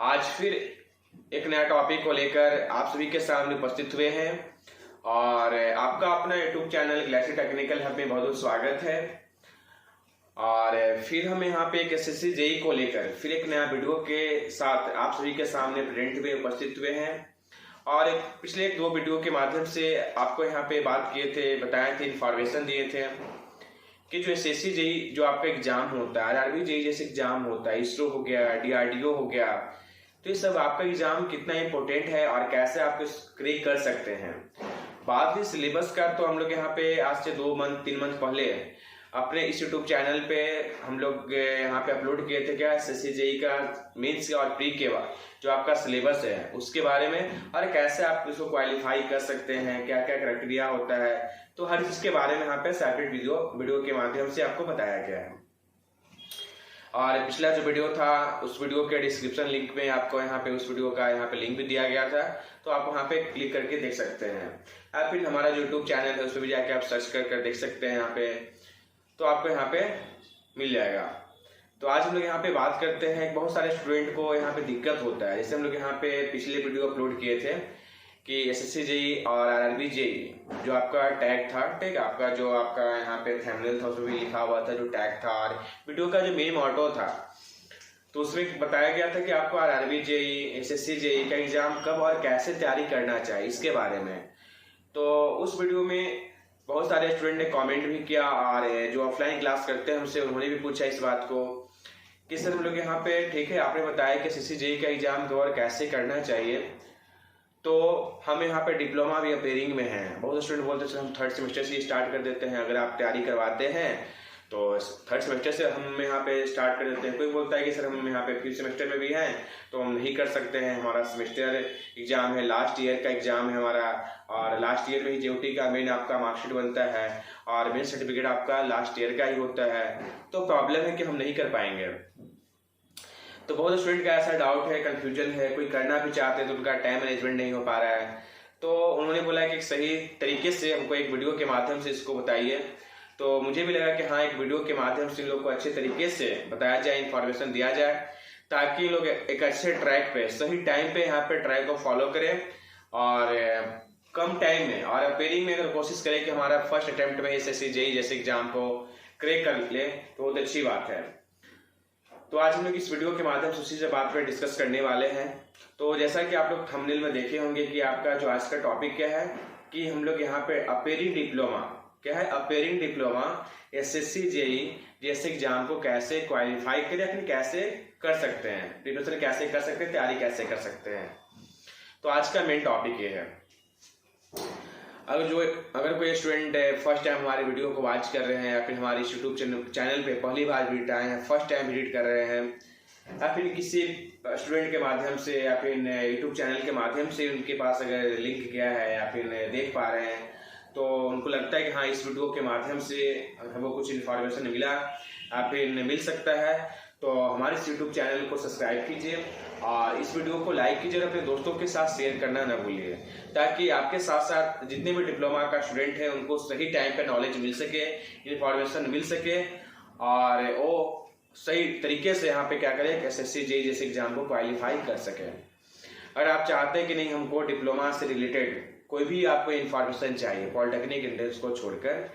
आज फिर एक नया टॉपिक को लेकर आप सभी के सामने उपस्थित हुए हैं और आपका अपना YouTube channel Galaxy technical hub में बहुत बहुत स्वागत है। और फिर हम यहाँ पे एक एसएससी जेई को लेकर फिर एक नया वीडियो के साथ आप सभी के सामने प्रेजेंट हुए उपस्थित हुए हैं। और पिछले एक दो वीडियो के माध्यम से आपको यहाँ पे बात किए थे, बताए थे, इन्फॉर्मेशन दिए थे कि जो एसएससी जेई जो आपका एग्जाम होता है, आरआरबी जेई जैसे एग्जाम होता है, इसरो हो गया, डीआरडीओ हो गया, तो ये सब आपका एग्जाम कितना इंपॉर्टेंट है और कैसे आप क्रैक कर सकते हैं। बात ही सिलेबस का, तो हम लोग यहाँ पे आज से 2-3 मंथ पहले अपने इस यूट्यूब चैनल पे हम लोग यहाँ पे अपलोड किए थे क्या एसएससी जेई का मेंस और प्री के बाद जो आपका सिलेबस है उसके बारे में, और कैसे आप इसको क्वालिफाई कर सकते हैं, क्या क्या क्राइटेरिया होता है, तो हर चीज के बारे में यहाँ पे सेपरेट वीडियो के माध्यम से आपको बताया गया है। और पिछला जो वीडियो था उस वीडियो के डिस्क्रिप्शन लिंक में आपको यहाँ पे उस वीडियो का यहाँ पे लिंक भी दिया गया था, तो आप वहाँ पे क्लिक करके देख सकते हैं। या फिर हमारा जो यूट्यूब चैनल है उस पर भी जाके आप सर्च कर देख सकते हैं, यहाँ पे तो आपको यहाँ पे मिल जाएगा। तो आज हम लोग यहाँ पे बात करते हैं, बहुत सारे स्टूडेंट को यहाँ पे दिक्कत होता है। जैसे हम लोग यहाँ पे पिछले वीडियो अपलोड किए थे कि एसएससी जेई और आरआरबी जेई जो आपका टैग था, ठीक, आपका जो आपका यहाँ पे थंबनेल था उसमें भी लिखा हुआ था जो टैग था, और वीडियो का जो मेन मोटो था तो उसमें बताया गया था कि आपको आरआरबी जेई, एसएससी जेई का एग्जाम कब और कैसे तैयारी करना चाहिए इसके बारे में। तो उस वीडियो में बहुत सारे स्टूडेंट ने कमेंट भी किया, और जो ऑफलाइन क्लास करते हैं हमसे उन्होंने भी पूछा इस बात को कि सर हम लोग यहाँ पे, ठीक है, आपने बताया कि एसएससी जेई का एग्जाम कब और कैसे करना चाहिए, तो हम यहाँ पे डिप्लोमा भी अपेयरिंग में हैं। बहुत स्टूडेंट बोलते हैं सर हम 3rd सेमेस्टर से स्टार्ट कर देते हैं, अगर आप तैयारी करवाते हैं तो 3rd सेमेस्टर से हम यहाँ पे स्टार्ट कर देते हैं। कोई बोलता है कि सर हम यहाँ पे 5th सेमेस्टर में भी हैं तो हम नहीं कर सकते हैं, हमारा सेमेस्टर एग्जाम है, लास्ट ईयर का एग्जाम है हमारा, और लास्ट ईयर में ही जेयूटी का मेन आपका मार्कशीट बनता है और मेन सर्टिफिकेट आपका लास्ट ईयर का ही होता है, तो प्रॉब्लम है कि हम नहीं कर पाएंगे। तो बहुत स्टूडेंट का ऐसा डाउट है, कंफ्यूजन है, कोई करना भी चाहते हैं तो उनका टाइम मैनेजमेंट नहीं हो पा रहा है। तो उन्होंने बोला कि एक सही तरीके से हमको एक वीडियो के माध्यम से इसको बताइए। तो मुझे भी लगा कि हाँ, एक वीडियो के माध्यम से इन लोग को अच्छे तरीके से बताया जाए, इन्फॉर्मेशन दिया जाए, ताकि लोग एक अच्छे ट्रैक पे, सही टाइम पे यहाँ पे ट्रैक को फॉलो करें और कम टाइम में और अपेयरिंग में अगर कोशिश करें कि हमारा फर्स्ट अटेम्प्ट में एसएससी जेई जैसे एग्जाम को क्रैक कर ले तो बहुत अच्छी बात है। तो आज हम लोग इस वीडियो के माध्यम से उसी से बात पर डिस्कस करने वाले हैं। तो जैसा कि आप लोग थंबनेल में देखे होंगे कि आपका जो आज का टॉपिक क्या है कि हम लोग यहाँ पे अपेयरिंग डिप्लोमा, क्या है अपेयरिंग डिप्लोमा एसएससी जेई जैसे एग्जाम को कैसे क्वालिफाई करें, अपनी कैसे कर सकते हैं, प्रिपरेशन कैसे कर सकते हैं, तैयारी कैसे कर सकते हैं। तो आज का मेन टॉपिक ये है। अगर कोई स्टूडेंट फर्स्ट टाइम हमारे वीडियो को वॉच कर रहे हैं या फिर हमारे यूट्यूब चैनल पे पहली बार विजिट आए हैं, फर्स्ट टाइम विजिट कर रहे हैं, या फिर किसी स्टूडेंट के माध्यम से या फिर यूट्यूब चैनल के माध्यम से उनके पास अगर लिंक गया है या फिर देख पा रहे हैं, तो उनको लगता है कि हाँ इस वीडियो के माध्यम से हमको कुछ इन्फॉर्मेशन मिला या फिर मिल सकता है, तो हमारे इस यूट्यूब चैनल को सब्सक्राइब कीजिए और इस वीडियो को लाइक कीजिए और अपने दोस्तों के साथ शेयर करना ना भूलिए, ताकि आपके साथ साथ जितने भी डिप्लोमा का स्टूडेंट है उनको सही टाइम पे नॉलेज मिल सके, इन्फॉर्मेशन मिल सके और वो सही तरीके से यहाँ पे क्या करें एसएससी जेई जैसे एग्जाम को क्वालिफाई कर सके। अगर आप चाहते हैं कि नहीं हमको डिप्लोमा से रिलेटेड कोई भी आपको इन्फॉर्मेशन चाहिए, पॉलिटेक्निक एंट्रेंस को छोड़कर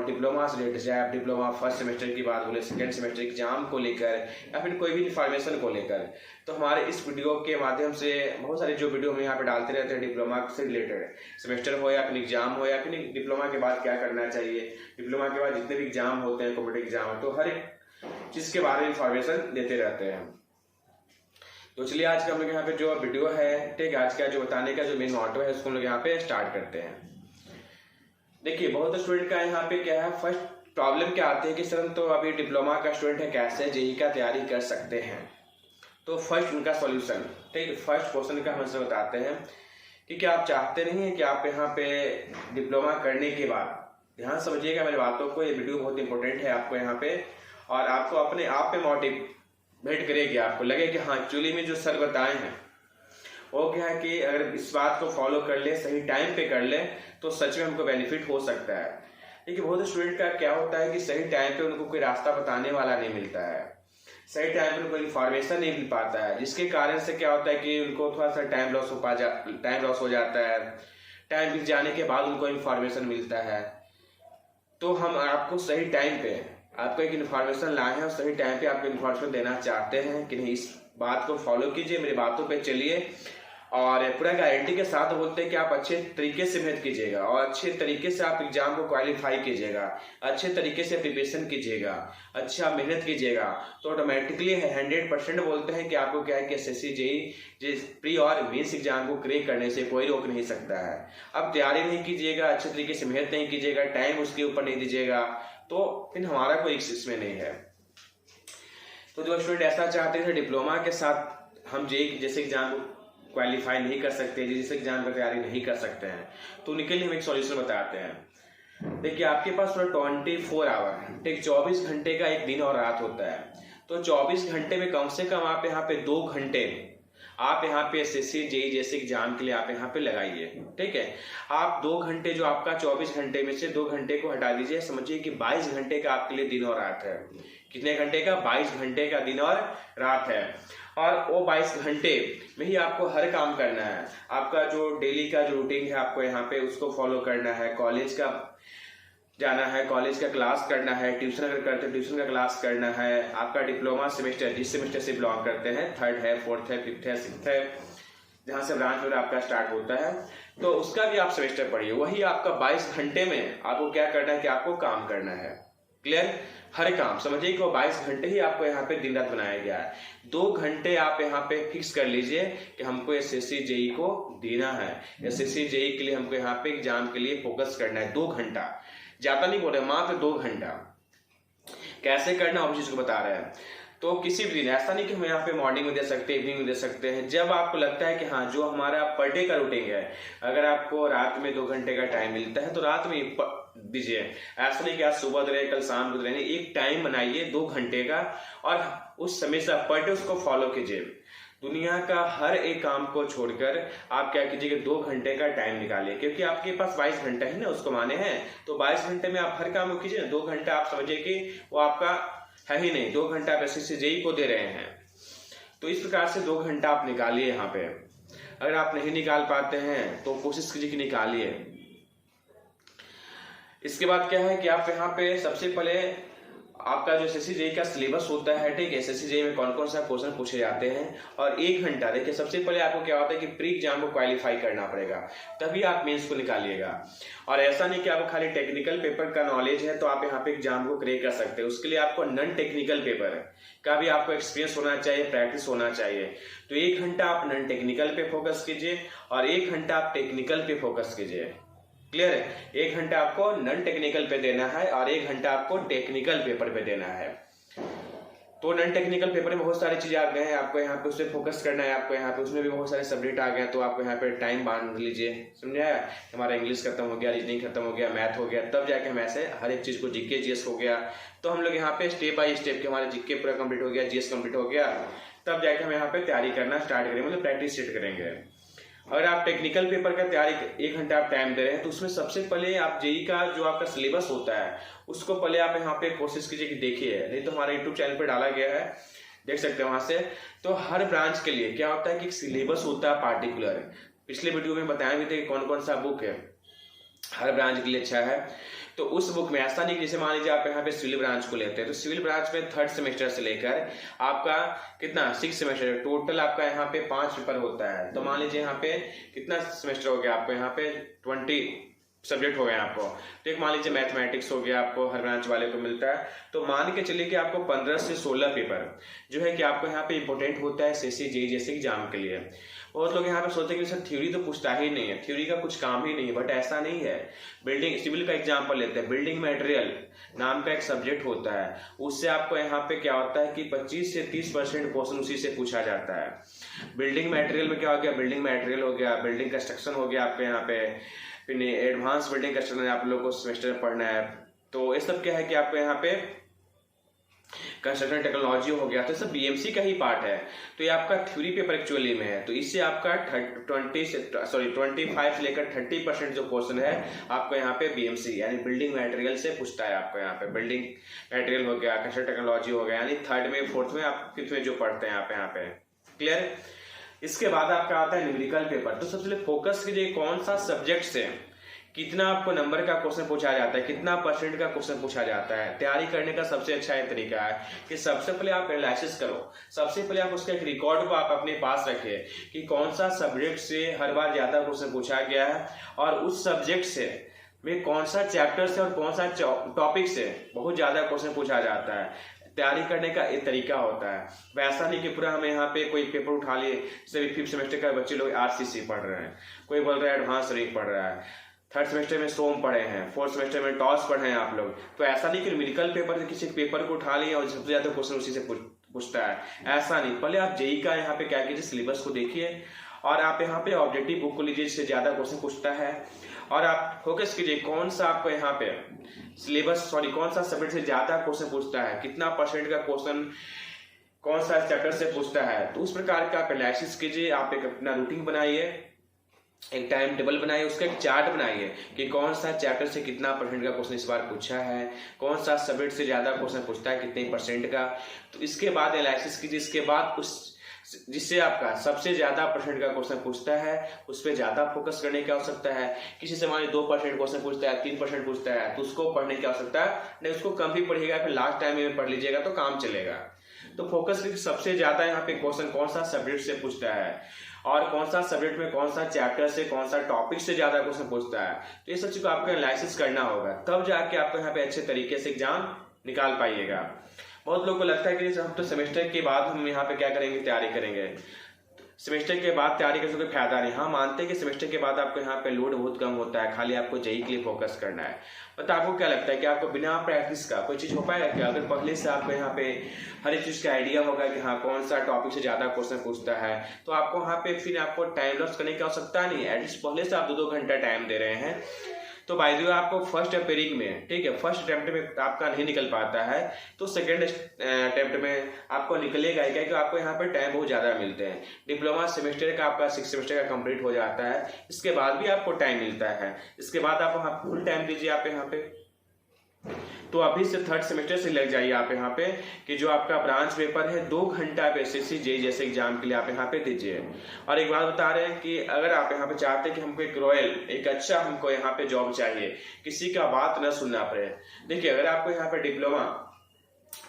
डिप्लोमा से रिलेटेड, चाहे आप डिप्लोमा फर्स्ट सेमेस्टर की बात बोले, सेकेंड सेमेस्टर एग्जाम को लेकर या फिर कोई भी इन्फॉर्मेशन को लेकर, तो हमारे इस वीडियो के माध्यम से बहुत सारे जो वीडियो हम यहाँ पे डालते रहते हैं डिप्लोमा से रिलेटेड, सेमेस्टर हो या फिर एग्जाम हो या फिर डिप्लोमा के बाद क्या करना चाहिए, डिप्लोमा के बाद जितने भी एग्जाम होते हैं, कॉम्पिटिटिव एग्जाम, तो हर एक चीज के बारे में इन्फॉर्मेशन देते रहते हैं। तो चलिए आज का हम लोग यहाँ पे जो वीडियो है, ठीक, आज का जो बताने का जो मेन मोटो है उसको हम लोग यहाँ पे स्टार्ट करते हैं। देखिए बहुत स्टूडेंट का यहाँ पे क्या है, फर्स्ट प्रॉब्लम क्या आती है कि सर हम तो अभी डिप्लोमा का स्टूडेंट है, कैसे जेई का तैयारी कर सकते हैं। तो फर्स्ट उनका सॉल्यूशन, ठीक, फर्स्ट क्वेश्चन का हमसे बताते हैं कि क्या आप चाहते नहीं है कि आप यहाँ पे डिप्लोमा करने के बाद, ध्यान समझिएगा मेरी बातों को, ये वीडियो बहुत इंपॉर्टेंट है आपको यहाँ पे, और आपको अपने आप पे मोटिवेट करेगी, आपको लगे कि हाँ एक्चुअली में जो सर बताए हैं वो क्या है कि अगर इस बात को फॉलो कर ले, सही टाइम पे कर ले, तो सच में हमको बेनिफिट हो सकता है। लेकिन बहुत स्टूडेंट का क्या होता है कि सही टाइम पे उनको कोई रास्ता बताने वाला नहीं मिलता है, सही टाइम पर उनको इन्फॉर्मेशन नहीं मिल पाता है, जिसके कारण से क्या होता है कि उनको थोड़ा सा टाइम लॉस हो जाता है। टाइम बीत जाने के बाद उनको इन्फॉर्मेशन मिलता है। तो हम आपको सही टाइम पे आपको एक इन्फॉर्मेशन लाए हैं और सही टाइम पे आपको इन्फॉर्मेशन देना चाहते हैं कि नहीं, इस बात को फॉलो कीजिए, मेरी बातों पे चलिए और पूरा गारंटी के साथ बोलते हैं कि आप अच्छे तरीके से मेहनत कीजिएगा और अच्छे तरीके से आप एग्जाम को क्वालिफाई कीजिएगा, अच्छे तरीके से प्रिपरेशन कीजिएगा, अच्छा मेहनत कीजिएगा, तो ऑटोमेटिकली 100% बोलते हैं कि आपको क्या है कि SSC JEE प्री और मेंस एग्जाम को क्रैक करने से कोई रोक नहीं सकता है। अब तैयारी नहीं कीजिएगा, अच्छे तरीके से मेहनत नहीं कीजिएगा, टाइम उसके ऊपर नहीं दीजिएगा, तो फिर हमारा कोई इसमें नहीं है। तो जो स्टूडेंट ऐसा चाहते हैं डिप्लोमा के साथ हम JEE जैसे एग्जाम को क्वालिफाई नहीं कर सकते, जैसे एग्जाम की तैयारी नहीं कर सकते हैं, तो उनके लिए हम एक सॉल्यूशन बताते हैं। देखिए आपके पास पूरा 24 आवर, ठीक 24 घंटे का एक दिन और रात होता है। तो 24 घंटे में कम से कम आप यहाँ पे 2 घंटे आप यहाँ पे SSC JEE जैसे एग्जाम के लिए आप यहाँ पे लगाइए। ठीक है, आप 2 घंटे जो आपका 24 घंटे में से 2 घंटे को हटा दीजिए, समझिए कि 22 घंटे का आपके लिए दिन और रात है। कितने घंटे का? 22 घंटे का दिन और रात है। और वो 22 घंटे में ही आपको हर काम करना है। आपका जो डेली का जो रूटीन है आपको यहाँ पे उसको फॉलो करना है, कॉलेज का जाना है, कॉलेज का क्लास करना है, ट्यूशन अगर करते हैं ट्यूशन का क्लास करना है, आपका डिप्लोमा सेमेस्टर जिस सेमेस्टर से बिलोंग करते हैं, 3rd है, 4th है, 5th है, 6th है, जहाँ से ब्रांच वगैरह आपका स्टार्ट होता है, तो उसका भी आप सेमेस्टर पढ़िए। वही आपका 22 घंटे में आपको क्या करना है कि आपको काम करना है। क्लियर? हर काम समझिए कि वो 22 घंटे ही आपको यहाँ पे दिन रात बनाया गया है। 2 घंटे आप यहाँ पे फिक्स कर लीजिए कि हमको SSC JEE को देना है, SSC JEE के लिए हमको यहाँ पे एग्जाम के लिए फोकस करना है। 2 घंटा, ज्यादा नहीं बोल रहे, मात्र 2 घंटा। कैसे करना वो चीज को बता रहे हैं। तो किसी भी दिन, ऐसा नहीं कि हम यहाँ पे मॉर्निंग में दे सकते हैं, इवनिंग में दे सकते हैं, जब आपको लगता है कि हाँ जो हमारा पर डे का रूटीन है, अगर आपको रात में 2 घंटे का टाइम मिलता है तो रात में दीजिए। ऐसा नहीं कि आज सुबह दे रहे कल शाम को दे रहे, एक टाइम बनाइए 2 घंटे का और उस समय से पर डे उसको फॉलो कीजिए। दुनिया का हर एक काम को छोड़कर आप क्या कीजिए कि 2 घंटे का टाइम निकालिए, क्योंकि आपके पास 22 घंटे है ना, उसको माने हैं, तो 22 घंटे में आप हर काम को कीजिए। 2 घंटा आप समझिए कि वो आपका है ही नहीं, 2 घंटा आप SSC JEE को दे रहे हैं। तो इस प्रकार से 2 घंटा आप निकालिए यहाँ पे। अगर आप नहीं निकाल पाते हैं तो कोशिश कीजिए कि निकालिए। इसके बाद क्या है कि आप यहाँ पे सबसे पहले आपका जो SSC JEE का सिलेबस होता है, ठीक है, SSC JEE में कौन कौन सा क्वेश्चन पूछे जाते हैं, और 1 घंटा देखिए सबसे पहले आपको क्या होता है कि प्री एग्जाम को क्वालिफाई करना पड़ेगा, तभी आप मेंस को निकालिएगा। और ऐसा नहीं कि आपको खाली टेक्निकल पेपर का नॉलेज है तो आप यहाँ पे एग्जाम को क्रैक कर सकते हैं। उसके लिए आपको नॉन टेक्निकल पेपर का भी आपको एक्सपीरियंस होना चाहिए, प्रैक्टिस होना चाहिए। तो 1 घंटा आप नॉन टेक्निकल पे फोकस कीजिए और 1 घंटा आप टेक्निकल पे फोकस कीजिए। क्लियर है? 1 घंटा आपको नॉन टेक्निकल पे देना है और 1 घंटा आपको टेक्निकल पेपर पे देना है। तो नॉन टेक्निकल पेपर में बहुत सारी चीजें आ गए हैं, आपको यहाँ पे उस पर फोकस करना है, आपको यहाँ पे उसमें भी बहुत सारे सब्जेक्ट आ गए, तो आपको यहाँ पे टाइम बांध लीजिए। समझा? हमारा इंग्लिश खत्म हो गया, रीजनिंग खत्म हो गया, मैथ हो गया, तब जाके हम ऐसे हर एक चीज को जीके जीएस हो गया, तो हम लोग यहाँ पे स्टेप बाय स्टेप के हमारे जीके पूरा कंप्लीट हो गया, जीएस कंप्लीट हो गया, तब जाके हम यहाँ पे तैयारी करना स्टार्ट करेंगे, मतलब प्रैक्टिस स्टार्ट करेंगे। अगर आप टेक्निकल पेपर का तैयारी 1 घंटा आप टाइम दे रहे हैं तो उसमें सबसे पहले आप JEE का जो आपका सिलेबस होता है उसको पहले आप यहाँ पे कोशिश कीजिए कि देखिए, नहीं तो हमारे YouTube चैनल पे डाला गया है, देख सकते हैं वहां से। तो हर ब्रांच के लिए क्या होता है कि सिलेबस होता है पार्टिकुलर। पिछले वीडियो में बताया भी थे कि कौन कौन सा बुक है हर ब्रांच के लिए अच्छा है। तो उस बुक में ऐसा नहीं, जैसे मान लीजिए आप यहाँ पे सिविल ब्रांच को लेते हैं तो सिविल ब्रांच में 3rd सेमेस्टर से लेकर आपका कितना 6 सेमेस्टर, टोटल आपका यहाँ पे 5 पेपर होता है। तो मान लीजिए यहाँ पे कितना सेमेस्टर हो गया आपको, यहाँ पे 20 सब्जेक्ट हो गए आपको। तो एक मान लीजिए मैथमेटिक्स हो गया, आपको हर ब्रांच वाले को मिलता है, तो मान के चलिए कि आपको 15 से 16 पेपर जो है कि आपको यहाँ पे इंपॉर्टेंट होता है SSC JEE जैसे एग्जाम के लिए। बहुत लोग यहाँ पे सोचते हैं कि सर थ्योरी तो पूछता ही नहीं है, थ्योरी का कुछ काम ही नहीं है, बट ऐसा नहीं है। बिल्डिंग सिविल का एग्जाम्पल लेते हैं, बिल्डिंग मटेरियल नाम का एक सब्जेक्ट होता है, उससे आपको यहाँ पे क्या होता है कि 25 से 30% क्वेश्चन उसी से पूछा जाता है। बिल्डिंग मटेरियल में क्या हो गया, बिल्डिंग मटेरियल हो गया, बिल्डिंग कंस्ट्रक्शन हो गया आपके यहाँ पे, फिर एडवांस बिल्डिंग कंस्ट्रक्शन आप लोगों को सेमेस्टर पढ़ना है। तो ये सब क्या है कि आपको यहाँ पे कंस्ट्रक्शन टेक्नोलॉजी हो गया, तो सब बीएमसी का ही पार्ट है। तो ये आपका थ्योरी पेपर एक्चुअली में है, तो इससे आपका 25 से लेकर 30% जो क्वेश्चन है आपको यहाँ पे बीएमसी यानी बिल्डिंग मटेरियल से पूछता है। आपको यहाँ पे बिल्डिंग मटेरियल हो गया, कंस्ट्रक्शन टेक्नोलॉजी हो गया, यानी थर्ड में, फोर्थ में, आप फिफ्थ में जो पढ़ते हैं यहाँ पे क्लियर। इसके बाद आपका आता है न्यूमेरिकल पेपर। तो सबसे पहले फोकस कीजिए कौन सा सब्जेक्ट से कितना आपको नंबर का क्वेश्चन पूछा जाता है, कितना परसेंट का क्वेश्चन पूछा जाता है। तैयारी करने का सबसे अच्छा ये तरीका है कि सबसे पहले आप एनालिसिस करो, सबसे पहले आप उसका एक रिकॉर्ड को आप अपने पास रखिए कि कौन सा सब्जेक्ट से हर बार ज्यादा क्वेश्चन पूछा गया है और उस सब्जेक्ट से में कौन सा चैप्टर से और कौन सा टॉपिक से बहुत ज्यादा क्वेश्चन पूछा जाता है। तैयारी करने का एक तरीका होता है, वैसा नहीं कि पूरा हमें यहाँ पे कोई पेपर उठा लिए। जैसे 5th सेमेस्टर का बच्चे लोग आरसीसी पढ़ रहे हैं, कोई बोल रहा है एडवांस रीडिंग पढ़ रहा है, 3rd सेमेस्टर में सोम पढ़े हैं, 4th सेमेस्टर में टॉस पढ़े हैं आप लोग। तो ऐसा नहीं कि न्यूमेरिकल पेपर से किसी पेपर को उठा लिए और सबसे ज्यादा क्वेश्चन उसी से पूछता है, ऐसा नहीं। पहले आप जेई का यहाँ पे क्या कीजिए, सिलेबस को देखिए और आप यहाँ पे ऑब्जेक्टिव बुक को लीजिए जिससे ज्यादा क्वेश्चन पूछता है और आप फोकस कीजिए कौन सा आपको यहाँ पे कौन सा सब्जेक्ट से ज्यादा क्वेश्चन पूछता है, कितना परसेंट का क्वेश्चन कौन सा चैप्टर से पूछता है। तो उस प्रकार का आप एनालिसिस कीजिए, आप एक अपना रूटीन बनाइए, एक टाइम टेबल बनाइए, उसका एक चार्ट बनाइए कि कौन सा चैप्टर से कितना परसेंट का क्वेश्चन इस बार पूछा है, कौन सा सब्जेक्ट से ज्यादा क्वेश्चन पूछता है, कितने परसेंट का। तो इसके बाद एनालिसिस कीजिए, इसके बाद उस जिससे आपका सबसे ज्यादा परसेंट का क्वेश्चन पूछता है उस पर ज्यादा फोकस करने की आवश्यकता है। किसी से मान 2% क्वेश्चन पूछता है, 3% पूछता है, तो उसको पढ़ने की आवश्यकता है नहीं, उसको कम भी पढ़िएगा, फिर लास्ट टाइम में पढ़ लीजिएगा तो काम चलेगा। तो फोकस कीजिए सबसे ज्यादा यहाँ पे क्वेश्चन कौन सा सब्जेक्ट से पूछता है और कौन सा सब्जेक्ट में कौन सा चैप्टर से कौन सा टॉपिक से ज्यादा क्वेश्चन पूछता है। तो ये सब चीज को आपको एनालिसिस करना होगा, तब जाके आपको यहाँ पे अच्छे तरीके से एग्जाम निकाल पाइएगा। बहुत लोगों को लगता है कि हम तो सेमेस्टर के बाद हम यहाँ पे क्या करेंगे, तैयारी करेंगे, सेमेस्टर के बाद तैयारी करने से कोई फायदा नहीं। हाँ मानते हैं कि सेमेस्टर के बाद आपको यहाँ पे लोड बहुत कम होता है, खाली आपको जेई के लिए फोकस करना है। मतलब आपको क्या लगता है कि आपको बिना प्रैक्टिस का कोई चीज हो पाएगा क्या? अगर पहले से आपको यहाँ पे हर एक चीज का आइडिया होगा कि हाँ कौन सा टॉपिक से ज्यादा क्वेश्चन पूछता है, तो आपको वहाँ पे फिर आपको टाइम लॉस करने की आवश्यकता नहीं है। एटलीस्ट पहले से आप 2-2 घंटा टाइम दे रहे हैं। तो बाय द वे आपको फर्स्ट अपेयरिंग में, ठीक है, फर्स्ट अटेम्प्ट में आपका नहीं निकल पाता है तो सेकेंड अटेम्प्ट में आपको निकलेगा, क्या कि आपको यहाँ पे टाइम बहुत ज्यादा मिलते हैं। डिप्लोमा सेमेस्टर का आपका 6 सेमेस्टर का कंप्लीट हो जाता है, इसके बाद भी आपको टाइम मिलता है, इसके बाद आप वहाँ फुल टाइम दीजिए आप यहाँ पे। तो अभी से 3rd सेमेस्टर से लग जाइए आप यहाँ पे कि जो आपका ब्रांच पेपर है 2 घंटा पे एसएससी जेई जैसे एग्जाम के लिए आप यहाँ पे दीजिए। और एक बात बता रहे हैं कि अगर आप यहाँ पे चाहते हैं कि हमको एक रॉयल, एक अच्छा हमको यहाँ पे जॉब चाहिए, किसी का बात न सुनना पड़े। देखिए अगर आपको यहाँ पे डिप्लोमा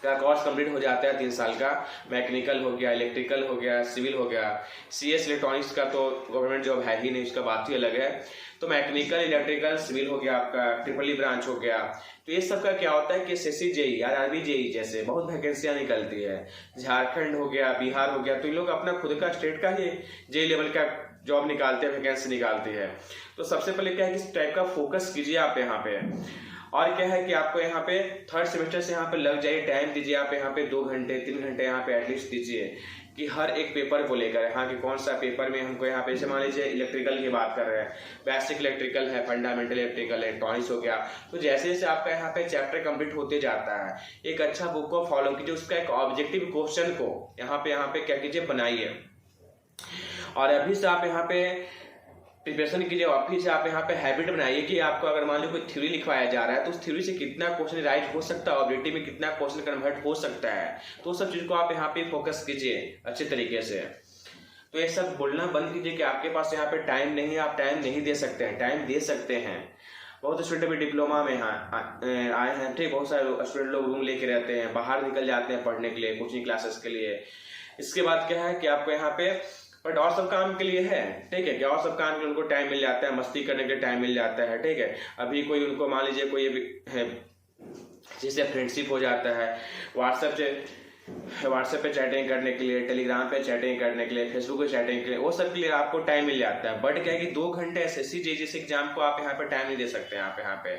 का कोर्स कंप्लीट हो जाता है 3 साल का, मैकेनिकल हो गया, इलेक्ट्रिकल हो गया, सिविल हो गया, सीएस इलेक्ट्रॉनिक्स का तो गवर्नमेंट जॉब है ही नहीं, उसका बात ही अलग है। तो मैकेनिकल, इलेक्ट्रिकल, सिविल हो गया, आपका ट्रिपल ई ब्रांच हो गया। तो ये सब का क्या होता है कि एसएससी जेई, आरआरबी जेई जैसे बहुत वैकेंसियां निकलती है, झारखंड हो गया, बिहार हो गया, तो ये लोग अपना खुद का स्टेट का ही जेई लेवल का जॉब निकालते हैं, वैकेंसी निकालती है। तो सबसे पहले क्या है कि इस टाइप का फोकस कीजिए आप यहाँ पे। और क्या है कि आपको यहाँ पे 3rd सेमेस्टर से यहाँ पे लग जाइए, टाइम दीजिए आप यहाँ पे 2 घंटे 3 घंटे यहाँ पे एटलीस्ट दीजिए कि हर एक पेपर को लेकर, हाँ कि कौन सा पेपर में हमको यहाँ पे, जैसे मान लीजिए इलेक्ट्रिकल की बात कर रहे हैं, बेसिक इलेक्ट्रिकल है, फंडामेंटल इलेक्ट्रिकल, इलेक्ट्रॉनिक्स हो गया। तो जैसे जैसे आपका यहाँ पे चैप्टर कंप्लीट होते जाता है, एक अच्छा बुक को फॉलो कीजिए, उसका एक ऑब्जेक्टिव क्वेश्चन को यहाँ पे क्या कीजिए, बनाइए। और अभी से आप यहाँ पे प्रिपरेशन कीजिए, ऑफिस से आप यहाँ पे हैबिट बनाइए कि आपको अगर मान लो कोई थ्योरी लिखवाया जा रहा है तो उस थ्योरी से कितना क्वेश्चन राइट हो सकता है, ऑब्जेक्टिव में कितना क्वेश्चन कन्वर्ट हो सकता है। तो सब चीज को आप यहाँ पे फोकस कीजिए अच्छे तरीके से। तो ये सब बोलना बंद कीजिए कि आपके पास यहाँ पे टाइम नहीं है, आप टाइम नहीं दे सकते हैं, टाइम दे सकते हैं। बहुत स्टूडेंट अभी डिप्लोमा में आए हैं, ठीक, बहुत सारे स्टूडेंट लोग रूम लेके रहते हैं, बाहर निकल जाते हैं पढ़ने के लिए, कोचिंग क्लासेस के लिए। इसके बाद क्या है कि आपको यहाँ पे बट और सब काम के लिए है, ठीक है, कि और सब काम के लिए उनको टाइम मिल जाता है, मस्ती करने के टाइम मिल जाता है, ठीक है। अभी कोई उनको मान लीजिए कोई है जिससे फ्रेंडशिप हो जाता है, व्हाट्सएप पे चैटिंग करने के लिए, टेलीग्राम पे चैटिंग करने के लिए, फेसबुक पे चैटिंग के लिए, वो सब के लिए आपको टाइम मिल जाता है। बट क्या है कि 2 घंटे एसएससी जेई जैसे एग्जाम को आप यहाँ पे टाइम नहीं दे सकते हैं आप यहाँ पे।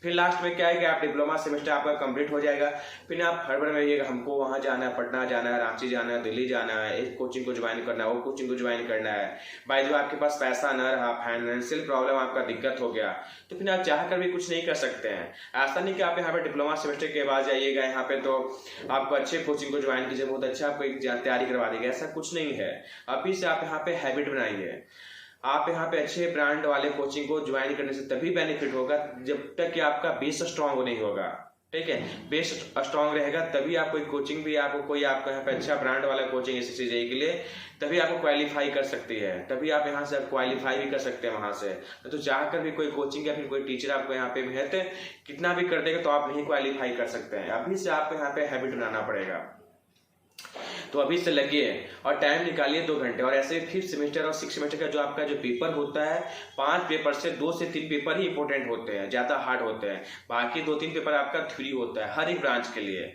फिर लास्ट में क्या है कि आप डिप्लोमा सेमेस्टर आपका कंप्लीट हो जाएगा, फिर आप हड़बड़ में रहिएगा, हमको वहाँ जाना है, पटना जाना है, रांची जाना है, दिल्ली जाना है, एक कोचिंग को ज्वाइन करना है, वो कोचिंग को ज्वाइन करना है। भाई जो आपके पास पैसा न रहा, फाइनेंशियल प्रॉब्लम आपका दिक्कत हो गया, तो फिर आप चाह कर भी कुछ नहीं कर सकते हैं। ऐसा नहीं कि आप यहाँ पे डिप्लोमा सेमेस्टर के बाद जाइएगा यहाँ पे तो आपको अच्छे कोचिंग को ज्वाइन कीजिए, बहुत अच्छा आपको एक तैयारी करवा देगा, ऐसा कुछ नहीं है। अभी से आप यहाँ पे हैबिट बनाइए। आप यहाँ पे अच्छे ब्रांड वाले कोचिंग को ज्वाइन करने से तभी बेनिफिट होगा जब तक कि आपका बेस स्ट्रांग नहीं होगा, ठीक है। बेस स्ट्रांग रहेगा तभी आप कोई कोचिंग भी आपको कोई आपका यहाँ पे अच्छा ब्रांड वाला कोचिंग SSC के लिए तभी आपको क्वालिफाई कर सकती है, तभी आप यहाँ से क्वालिफाई भी कर सकते हैं वहां से। तो चाहकर भी कोई कोचिंग या फिर कोई टीचर आपको यहाँ पे बेहतर कितना भी कर देगा तो आप नहीं क्वालिफाई कर सकते हैं। अभी से आपको यहाँ पे हैबिट बनाना पड़ेगा, तो अभी से लगिए और टाइम निकालिए 2 घंटे। और ऐसे 5th सेमेस्टर और 6th सेमेस्टर का जो आपका जो पेपर होता है, 5 पेपर से 2 से 3 पेपर ही इंपॉर्टेंट होते हैं, ज्यादा हार्ड होते हैं, बाकी 2-3 पेपर आपका थ्योरी होता है हर एक ब्रांच के लिए।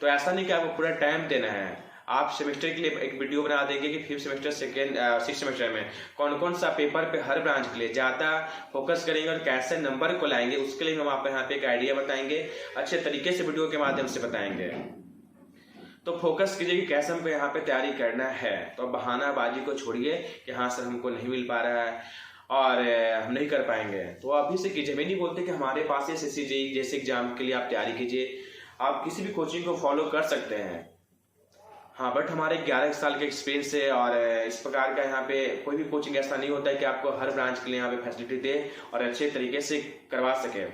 तो ऐसा नहीं कि आपको पूरा टाइम देना है। आप सेमेस्टर के लिए एक वीडियो बना देंगे कि 5th सेमेस्टर 6th सेमेस्टर में कौन कौन सा पेपर पे हर ब्रांच के लिए ज्यादा फोकस करेंगे और कैसे नंबर को लाएंगे, उसके लिए हम आपको यहाँ पे एक आइडिया बताएंगे, अच्छे तरीके से वीडियो के माध्यम से बताएंगे। तो फोकस कीजिए कि कैसे हमको यहाँ पे तैयारी करना है। तो बहानाबाजी को छोड़िए कि हाँ सर हमको नहीं मिल पा रहा है और हम नहीं कर पाएंगे, तो अभी से कीजिए। मैं नहीं बोलते कि हमारे पास SSC JEE जैसे एग्जाम के लिए आप तैयारी कीजिए, आप किसी भी कोचिंग को फॉलो कर सकते हैं, हाँ, बट हमारे 11 साल के एक्सपीरियंस है और इस प्रकार का यहाँ पे कोई भी कोचिंग ऐसा नहीं होता है कि आपको हर ब्रांच के लिए यहाँ पे फैसिलिटी दे और अच्छे तरीके से करवा सके।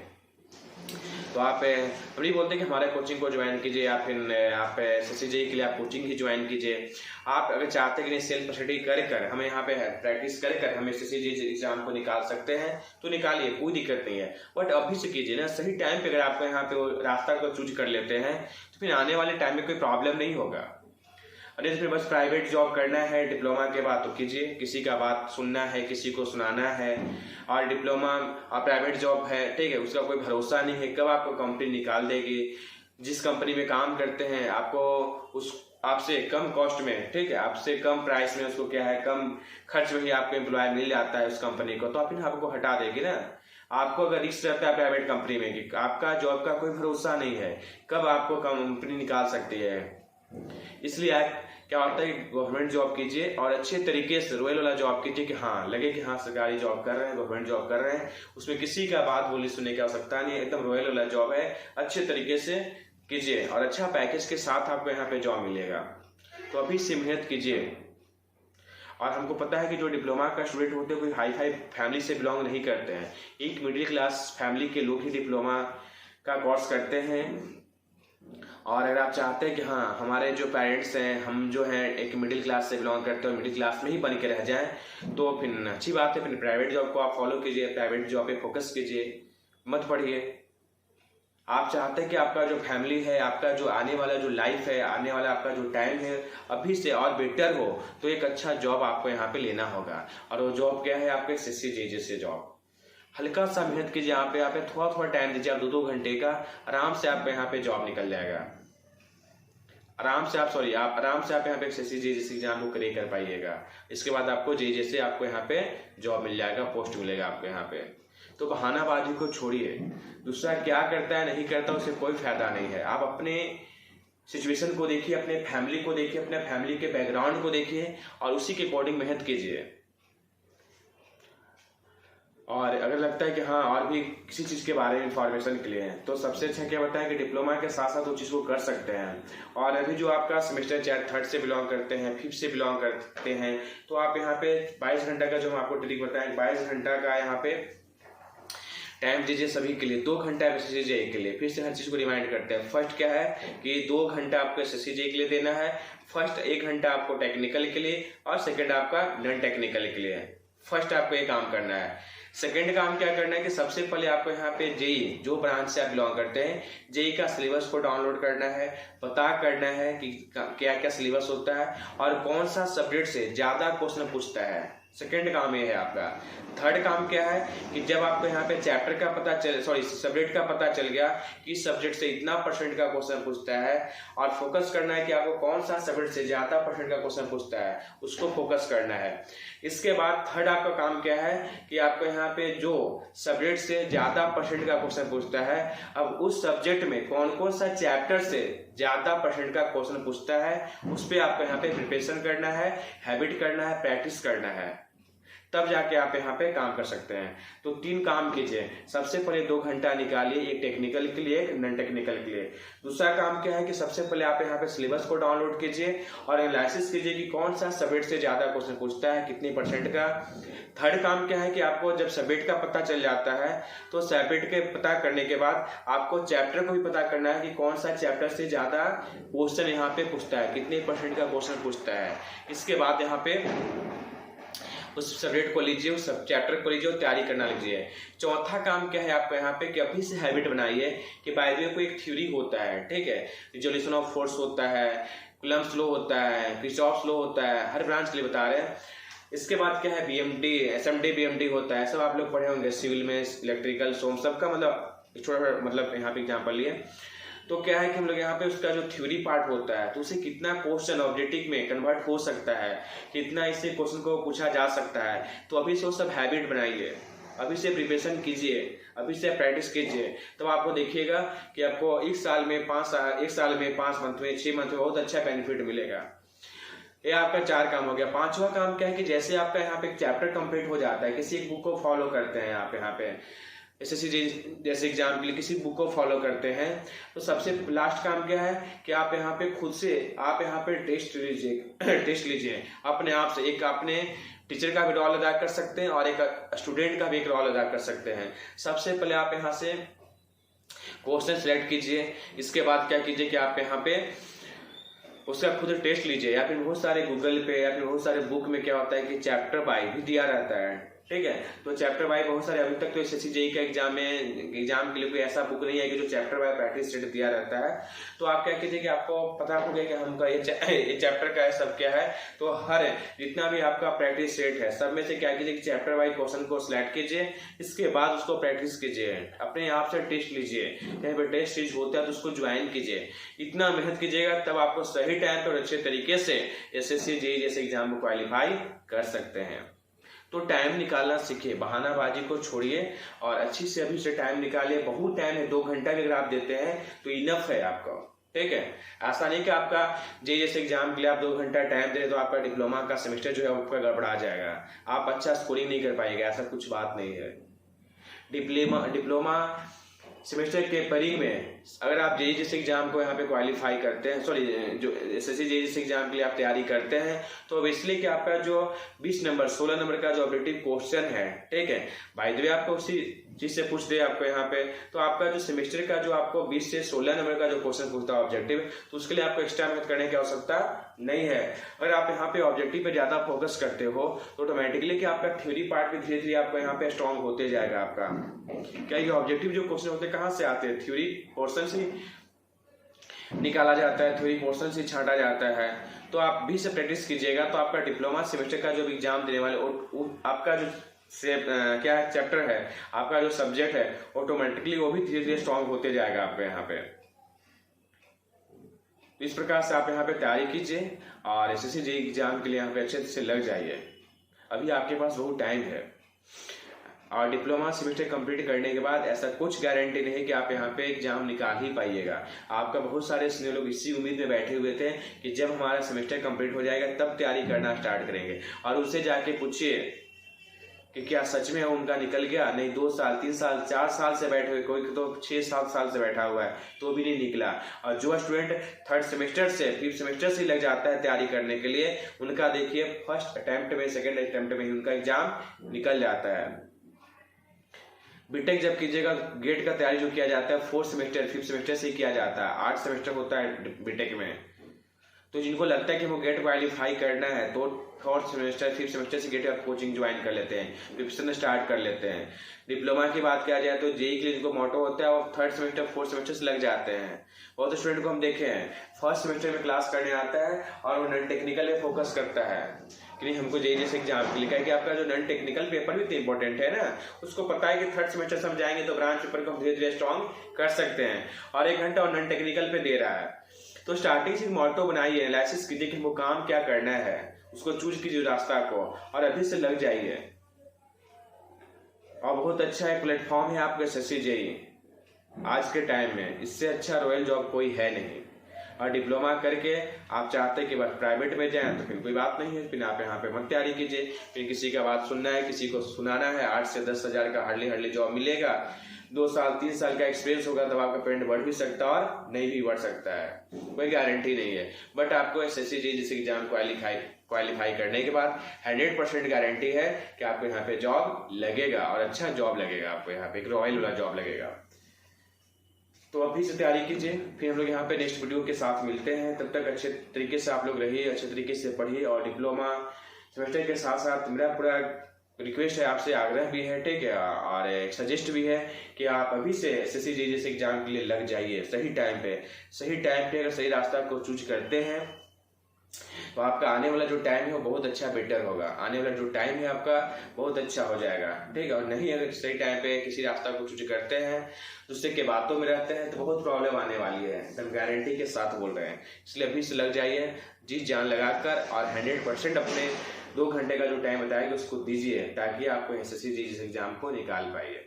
तो आप हम नहीं बोलते कि हमारे कोचिंग को ज्वाइन कीजिए या फिर आप SSC JEE के लिए आप कोचिंग ही ज्वाइन कीजिए। आप अगर चाहते हैं कि सेल्फ स्टडी कर हमें यहाँ पे प्रैक्टिस कर हम SSC JEE एग्जाम को निकाल सकते हैं तो निकालिए, कोई दिक्कत नहीं है। बट अभी से कीजिए ना, सही टाइम पे अगर आपको यहाँ पे वो रास्ता को चूज कर लेते हैं तो फिर आने वाले टाइम में कोई प्रॉब्लम नहीं होगा। अरे फिर बस प्राइवेट जॉब करना है डिप्लोमा के बाद तो कीजिए, किसी का बात सुनना है, किसी को सुनाना है। और डिप्लोमा और प्राइवेट जॉब है, ठीक है, उसका कोई भरोसा नहीं है कब आपको कंपनी निकाल देगी। जिस कंपनी में काम करते हैं आपको उस आपसे कम कॉस्ट में, ठीक है, आपसे कम प्राइस में उसको क्या है कम खर्च में ही आपको एम्प्लॉय मिल जाता है उस कंपनी को, तो फिर आपको हटा देगी ना। आपको अगर रिस्क रहता है प्राइवेट कंपनी में कि आपका जॉब का कोई भरोसा नहीं है कब आपको कंपनी निकाल सकती है, इसलिए आप क्या होता है कि गवर्नमेंट जॉब कीजिए और अच्छे तरीके से रॉयल वाला जॉब कीजिए कि हाँ लगे कि हाँ सरकारी जॉब कर रहे हैं, गवर्नमेंट जॉब कर रहे हैं, उसमें किसी का बात बोली सुनने की आवश्यकता नहीं है, एकदम रॉयल वाला जॉब है, अच्छे तरीके से कीजिए और अच्छा पैकेज के साथ आपको यहाँ पे जॉब मिलेगा। तो अभी से मेहनत कीजिए। और हमको पता है कि जो डिप्लोमा का स्टूडेंट होते हैं कोई हाई फाई फैमिली से बिलोंग नहीं करते हैं, एक मिडिल क्लास फैमिली के लोग ही डिप्लोमा का कोर्स करते हैं। और अगर आप चाहते हैं कि हाँ हमारे जो पेरेंट्स हैं हम जो हैं एक मिडिल क्लास से बिलोंग करते हैं, मिडिल क्लास में ही बन के रह जाएं, तो फिर अच्छी बात है, फिर प्राइवेट जॉब को आप फॉलो कीजिए, प्राइवेट जॉब पे फोकस कीजिए, मत पढ़िए। आप चाहते हैं कि आपका जो फैमिली है, आपका जो आने वाला जो लाइफ है, आने वाला आपका जो टाइम है अभी से और बेटर हो, तो एक अच्छा जॉब आपको यहाँ पे लेना होगा। और वो जॉब क्या है आपके SSC JEE जैसे जॉब। हल्का सा मेहनत कीजिए, यहाँ पे थोड़ा थोड़ा टाइम दीजिए, आप 2-2 घंटे का आराम से आपको यहाँ पे जॉब निकल जाएगा। आराम से आप यहाँ पे SSC JEE जैसे एग्जाम को क्लियर कर पाइएगा। इसके बाद आपको JEE जैसे आपको यहाँ पे जॉब मिल जाएगा, पोस्ट मिलेगा आपको यहाँ पे। तो बहानाबाजी को छोड़िए, दूसरा क्या करता है नहीं करता उससे कोई फायदा नहीं है। आप अपने सिचुएशन को देखिए, अपने फैमिली को देखिए, अपने फैमिली के बैकग्राउंड को देखिए और उसी के अकॉर्डिंग मेहनत कीजिए। और अगर लगता है कि हाँ और भी किसी चीज़ के बारे में इंफॉर्मेशन के लिए है तो सबसे अच्छा क्या बताएं कि डिप्लोमा के साथ साथ वो चीज़ को कर सकते हैं। और अभी जो आपका सेमेस्टर चाहे 3rd से बिलोंग करते हैं, 5th से बिलोंग करते हैं, तो आप यहाँ पे 22 घंटा का जो हम आपको ट्रिक बताएं 22 घंटा का यहाँ पे टाइम दीजिए सभी के लिए। 2 घंटा SSC JEE के लिए, फिर से हर चीज़ को रिमाइंड करते हैं। फर्स्ट क्या है कि 2 घंटा आपको SSC JEE के लिए देना है, फर्स्ट 1 घंटा आपको टेक्निकल के लिए और सेकेंड आपका नॉन टेक्निकल के लिए। फर्स्ट आपको ये काम करना है। सेकेंड काम क्या करना है कि सबसे पहले आपको यहाँ पे JEE जो ब्रांच से आप बिलोंग करते हैं JEE का सिलेबस को डाउनलोड करना है, पता करना है कि क्या क्या सिलेबस होता है और कौन सा सब्जेक्ट से ज़्यादा क्वेश्चन पूछता है। सेकेंड काम ये है आपका। थर्ड काम क्या है कि जब आपको यहाँ पे चैप्टर का पता चल सब्जेक्ट का पता चल गया कि सब्जेक्ट से इतना परसेंट का क्वेश्चन पूछता है और फोकस करना है कि आपको कौन सा सब्जेक्ट से ज्यादा परसेंट का क्वेश्चन पूछता है, उसको फोकस करना है। इसके बाद थर्ड आपका काम क्या है कि आपको यहाँ पे जो सब्जेक्ट से ज्यादा परसेंट का क्वेश्चन पूछता है, अब उस सब्जेक्ट में कौन कौन सा चैप्टर से ज्यादा परसेंट का क्वेश्चन पूछता है, उस पर आपको यहाँ पे प्रिपरेशन करना है, हैबिट करना है, प्रैक्टिस करना है, तब जाके आप यहाँ पे काम कर सकते हैं। तो 3 काम कीजिए। सबसे पहले 2 घंटा निकालिए, एक टेक्निकल के लिए, एक नॉन टेक्निकल के लिए। दूसरा काम क्या है कि सबसे पहले आप यहाँ पे सिलेबस को डाउनलोड कीजिए और एनालिसिस कीजिए कि कौन सा सब्जेक्ट से ज्यादा क्वेश्चन पूछता है, कितनी परसेंट का। थर्ड काम क्या है कि आपको जब सब्जेक्ट का पता चल जाता है तो सब्जेक्ट के पता करने के बाद आपको चैप्टर को भी पता करना है कि कौन सा चैप्टर से ज्यादा क्वेश्चन यहाँ पे पूछता है, कितने परसेंट का क्वेश्चन पूछता है। इसके बाद यहाँ पे उस सब्जेक्ट को लीजिए, उस सब चैप्टर को लीजिए और तैयारी करना लीजिए। चौथा काम क्या है आपको यहाँ पे कि अभी से हैबिट बनाइए कि बाय द वे कोई एक थ्योरी होता है, ठीक है, रिजोल्यूशन ऑफ फोर्स होता है, कूलम्ब्स लॉ होता है, किरचॉफ्स लॉ होता है, हर ब्रांच के लिए बता रहे हैं। इसके बाद क्या है बीएमडी, एसएमडी बीएमडी होता है, सब आप लोग पढ़े होंगे सिविल में, इलेक्ट्रिकल, सोम, सबका मतलब छोटा मतलब यहाँ पे एग्जाम्पल लिए। तो क्या है कि हम लोग यहाँ पे उसका जो थ्योरी पार्ट होता है तो उसे कितना क्वेश्चन ऑब्जेक्टिव में कन्वर्ट हो सकता है, कितना इससे क्वेश्चन को पूछा जा सकता है, तो अभी से वो सब हैबिट बनाइए, अभी से प्रिपरेशन कीजिए, अभी से प्रैक्टिस कीजिए। तो आपको देखिएगा कि आपको एक साल में 5 मंथ में 6 मंथ में बहुत अच्छा बेनिफिट मिलेगा। ये आपका 4 काम हो गया। 5वां काम क्या है कि जैसे आपका यहाँ पे चैप्टर कंप्लीट हो जाता है, किसी एक बुक को फॉलो करते हैं आप यहाँ पे एसएससी जैसे एग्जाम के लिए किसी बुक को फॉलो करते हैं, तो सबसे लास्ट काम क्या है कि आप यहाँ पे खुद से आप यहाँ पे टेस्ट लीजिए अपने आप से। एक अपने टीचर का भी रोल अदा कर सकते हैं और एक स्टूडेंट का भी एक रोल अदा कर सकते हैं। सबसे पहले आप यहाँ से क्वेश्चन सिलेक्ट कीजिए, इसके बाद क्या कीजिए कि आप यहाँ पे उसका खुद टेस्ट लीजिए, या फिर बहुत सारे गूगल पे या फिर बहुत सारे बुक में क्या होता है कि चैप्टर बाय भी दिया रहता है, ठीक है। तो चैप्टर बाय बहुत सारे, अभी तक तो एसएससी जेईई का एग्जाम के लिए कोई ऐसा बुक नहीं है कि जो चैप्टर बाय प्रैक्टिस सेट दिया रहता है। तो आप क्या कीजिए कि आपको पता हो गया कि हमका ये चैप्टर का है, सब क्या है, तो हर जितना भी आपका प्रैक्टिस सेट है सब में से क्या कीजिए कि चैप्टर बाय क्वेश्चन को सिलेक्ट कीजिए, इसके बाद उसको प्रैक्टिस कीजिए, अपने आप से टेस्ट लीजिए, कहीं पर टेस्ट सीरीज होता है तो उसको ज्वाइन कीजिए। इतना मेहनत कीजिएगा तब आपको सही टाइम पर अच्छे तरीके से एसएससी जेईई जैसे एग्जाम को क्वालिफाई कर सकते हैं। तो टाइम निकालना सीखिए, बहानाबाजी को छोड़िए और अच्छी से अभी से टाइम निकालिए। बहुत टाइम है, 2 घंटा भी अगर आप देते हैं तो इनफ है आपका, ठीक है। ऐसा नहीं कि आपका जेईई जैसे एग्जाम के लिए आप 2 घंटा टाइम दे तो आपका डिप्लोमा का सेमेस्टर जो है आपका गड़बड़ा जाएगा, आप अच्छा स्कोरिंग नहीं कर पाएंगे, ऐसा कुछ बात नहीं है। डिप्लोमा सेमेस्टर के परीक्षा में अगर आप जेईई जैसे एग्जाम को यहाँ पे क्वालिफाई करते हैं, जो एसएससी जेईई जैसे एग्जाम के लिए आप तैयारी करते हैं, तो इसलिए कि आपका जो 20 नंबर 16 नंबर का जो ऑब्जेक्टिव क्वेश्चन है, ठीक है, बाय द वे आपको उसी चीज से पूछ दे आपको यहाँ पे, तो आपका जो सेमेस्टर का जो आपको 20 से 16 नंबर का जो क्वेश्चन पूछता है ऑब्जेक्टिव, तो उसके लिए आपको एक्स्ट्रा मेहनत करने की आवश्यकता नहीं है। अगर आप यहाँ पे ऑब्जेक्टिव पे ज्यादा फोकस करते हो तो ऑटोमेटिकली कि आपका थ्योरी पार्ट भी धीरे धीरे आपको यहाँ पे स्ट्रॉन्ग होते जाएगा आपका। क्या ये ऑब्जेक्टिव जो क्वेश्चन होते हैं कहाँ से आते हैं? थ्योरी पोर्शन से निकाला जाता है, थ्योरी पोर्शन से छांटा जाता है। तो आप भी से प्रैक्टिस कीजिएगा तो आपका डिप्लोमा सेमेस्टर का जो एग्जाम देने वाले आपका जो क्या है चैप्टर है, आपका जो सब्जेक्ट है, ऑटोमेटिकली वो भी धीरे धीरे स्ट्रॉन्ग होते जाएगा आपके यहाँ पे। तो इस प्रकार से आप यहाँ पे तैयारी कीजिए और एसएससी जेईई एग्जाम के लिए यहाँ पे अच्छे से लग जाइए। अभी आपके पास बहुत टाइम है और डिप्लोमा सेमेस्टर कंप्लीट करने के बाद ऐसा कुछ गारंटी नहीं कि आप यहाँ पे एग्जाम निकाल ही पाइएगा। आपका बहुत सारे सीनियर लोग इसी उम्मीद में बैठे हुए थे कि जब हमारा सेमेस्टर कंप्लीट हो जाएगा तब तैयारी करना स्टार्ट करेंगे, और उससे जाके पूछिए कि क्या सच में उनका निकल गया? नहीं, 2 साल 3 साल 4 साल से बैठे हुए, कोई तो 6-7 साल से बैठा हुआ है तो भी नहीं निकला। और जो स्टूडेंट 3rd सेमेस्टर से 5th सेमेस्टर से लग जाता है तैयारी करने के लिए, उनका देखिए फर्स्ट अटेम्प्ट में, सेकेंड अटेम्प्ट में ही उनका एग्जाम निकल जाता है। बीटेक जब कीजिएगा, गेट का तैयारी जो किया जाता है 4th सेमेस्टर 5th सेमेस्टर से किया जाता है, 8 सेमेस्टर होता है बीटेक में। तो जिनको लगता है कि वो गेट क्वालिफाई करना है तो 4th सेमेस्टर 5th सेमेस्टर से गेट का कोचिंग ज्वाइन कर लेते हैं, प्रिपरेशन स्टार्ट कर लेते हैं। डिप्लोमा की बात किया जाए तो जेईई के लिए जिनको मोटो होता है वो 3rd सेमेस्टर 4th सेमेस्टर से लग जाते हैं। बहुत स्टूडेंट को हम देखे हैं 1st सेमेस्टर में क्लास करने आता है और वो नॉन टेक्निकल में फोकस करता है, कि नहीं हमको जेईई जैसे एग्जाम के लिए, कि आपका जो नॉन टेक्निकल पेपर भी तो इंपॉर्टेंट है ना, उसको पता है कि थर्ड सेमेस्टर समझाएंगे तो ब्रांच पेपर को हम धीरे धीरे स्ट्रॉन्ग कर सकते हैं, और 1 घंटा और नॉन टेक्निकल पे दे रहा है। तो स्टार्टिंग से मोटो बनाइए, एनालिसिस कीजिए कि हमको काम क्या करना है, उसको चूज कीजिए रास्ता को, और अभी से लग जाइए। और बहुत अच्छा एक प्लेटफॉर्म है आपका एसएससी जेईई आज के टाइम में, इससे अच्छा रॉयल जॉब कोई है नहीं। और डिप्लोमा करके आप चाहते हैं कि बस प्राइवेट में जाएं तो फिर कोई बात नहीं है, फिर आप यहाँ पे मत तैयारी कीजिए, फिर किसी का बात सुनना है, किसी को सुनाना है, 8 से 10 हज़ार का हार्डली जॉब मिलेगा, 2 साल 3 साल का एक्सपीरियंस होगा तब आपका पेमेंट बढ़ भी सकता है और नहीं भी बढ़ सकता है, कोई गारंटी नहीं है। बट आपको एसएससी जेईई जैसे एग्जाम क्वालिफाई करने के बाद 100% गारंटी है कि आपको यहाँ पे जॉब लगेगा, और अच्छा जॉब लगेगा, आपको यहाँ पे एक रॉयल वाला जॉब लगेगा। तो अभी से तैयारी कीजिए, फिर हम लोग यहाँ पे नेक्स्ट वीडियो के साथ मिलते हैं। तब तक अच्छे तरीके से आप लोग रहिए, अच्छे तरीके से पढ़िए, और डिप्लोमा सेमेस्टर के साथ साथ मेरा पूरा रिक्वेस्ट है आपसे, आग्रह भी है, ठीक है, और एक सजेस्ट भी है कि आप अभी से एसएससी जेईई जैसे एग्जाम के लिए लग जाइए। सही टाइम पे अगर सही रास्ता को चूज करते हैं तो आपका आने वाला जो टाइम है वो बहुत अच्छा बेटर होगा, आने वाला जो टाइम है आपका बहुत अच्छा हो जाएगा, ठीक है। और नहीं अगर सही टाइम पे किसी रास्ता को चूज करते हैं, दूसरे के बातों में रहते हैं, तो बहुत प्रॉब्लम आने वाली है, एकदम गारंटी के साथ बोल रहे हैं। इसलिए अभी से लग जाइए, जी जान लगाकर, और 100% अपने 2 घंटे का जो टाइम बताएगा उसको दीजिए, ताकि आपको एसएससी जेईई एग्जाम को निकाल पाइए,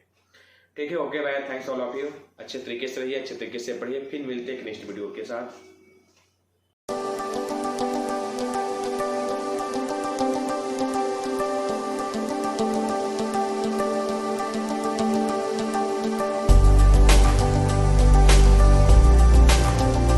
ठीक है। Okay bye, thanks all of you. अच्छे तरीके से रहिए, अच्छे तरीके से पढ़िए, फिर मिलते हैं एक नेक्स्ट वीडियो के साथ।